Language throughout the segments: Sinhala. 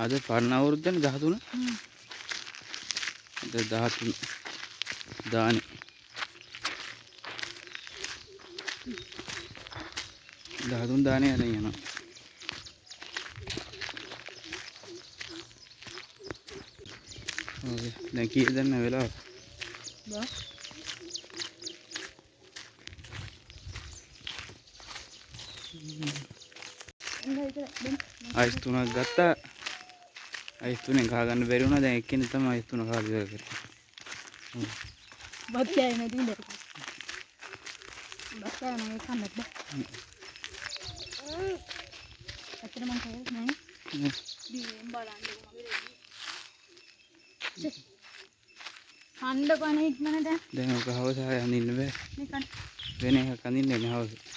අද පරණ අවුරුද්දනේ 13. අද 13 දානේ. 13 දානේ අරන් යනවා. ඔය දැන් කීයද දැන් වෙලාව? බා. අයිස් 3ක් ගත්තා. අයිස් 3ෙන් කහ ගන්න බැරි වුණා. දැන් එක්කෙනෙක් තමයි අයිස් 3 කාලා ඉවර කරේ. බත් කෑයි නැති නේද? බත් කෑම නේ කන්නත් බෑ. අතන මං කෑවේ නෑ. දීම් බලන්න මගේ රෙදි. කණ්ඩ කන ඉක්මනට. දැන් ඔක හවස අඳින්න බෑ. මේ කන්න. වෙන එකක් අඳින්න නෑ හවස.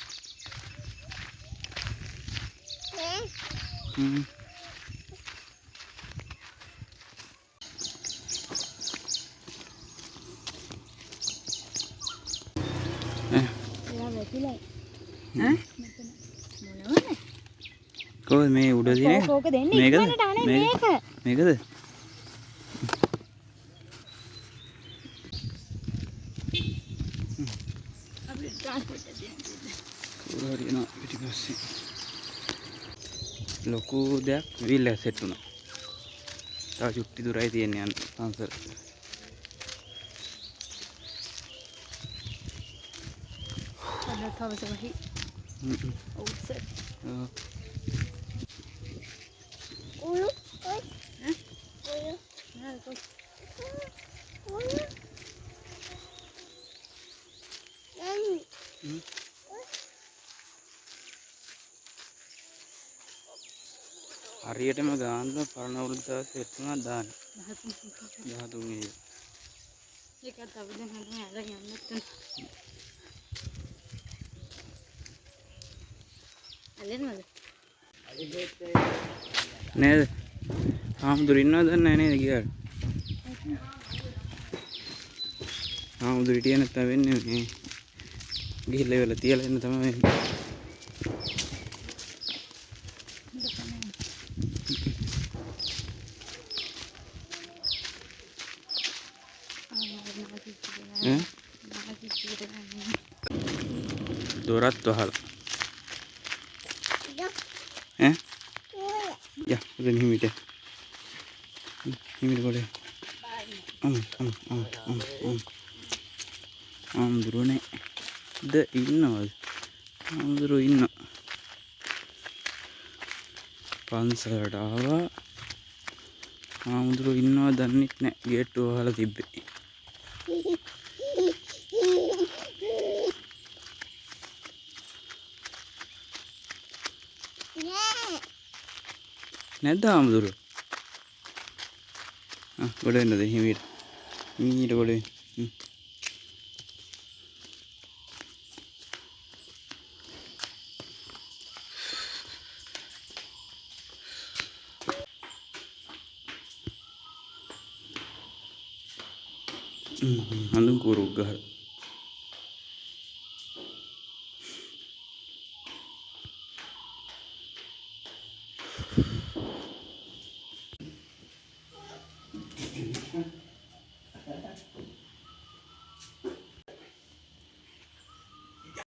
කොහොමද මේ උඩ දිනේ? ඕක දෙන්නේ ඉක්මනට අනේ මේක. මේකද? අපිට ට්‍රාන්ස්පෝර්ට් එක දෙන්න. කොහොමද යනවා පිටිපස්සේ. ලොකු දෙයක් විල්ල සෙට් වුණා. තව චුට්ටි දුරයි තියෙන්නේ යන්න පන්සල. අද තවස වහි. ඔව්සර්. ඔය ඔය ඔය හරියටම ගාන්න පරණ අවුරුද්ද සෙට් වුණා දාන්න. 13 නේ. ඒකත් අපි දැන් හදන්න අරන් යන්න නැත්නම්. අලෙන්නද? නේද? ආමුදුර ඉන්නවද නැහැ නේද කියලා. ආමුදුර හිටියේ නැත්තම් වෙන්නේ මේ ගිහිල්ලා ඉවරලා තියලා එන්න තමයි වෙන්නේ. දොරත් වහලා. ඈ? යා, උදේ හිමිට. හිමිට ගොඩේ. ආමුදුරනේ. ද ඉන්නවද? ආමුදුරෝ ඉන්න. පන්සලට ආවා. ආමුදුරෝ ඉන්නවා දන්නෙත් නෑ. ගේට්ටුව වහලා තිබ්බේ. නැද්ද ආමුදුරෝ? ගොඩ වෙන්නද හිමීට? හිමීට ගොඩ වෙන්න. හඳුන් කුරුක් ගහලා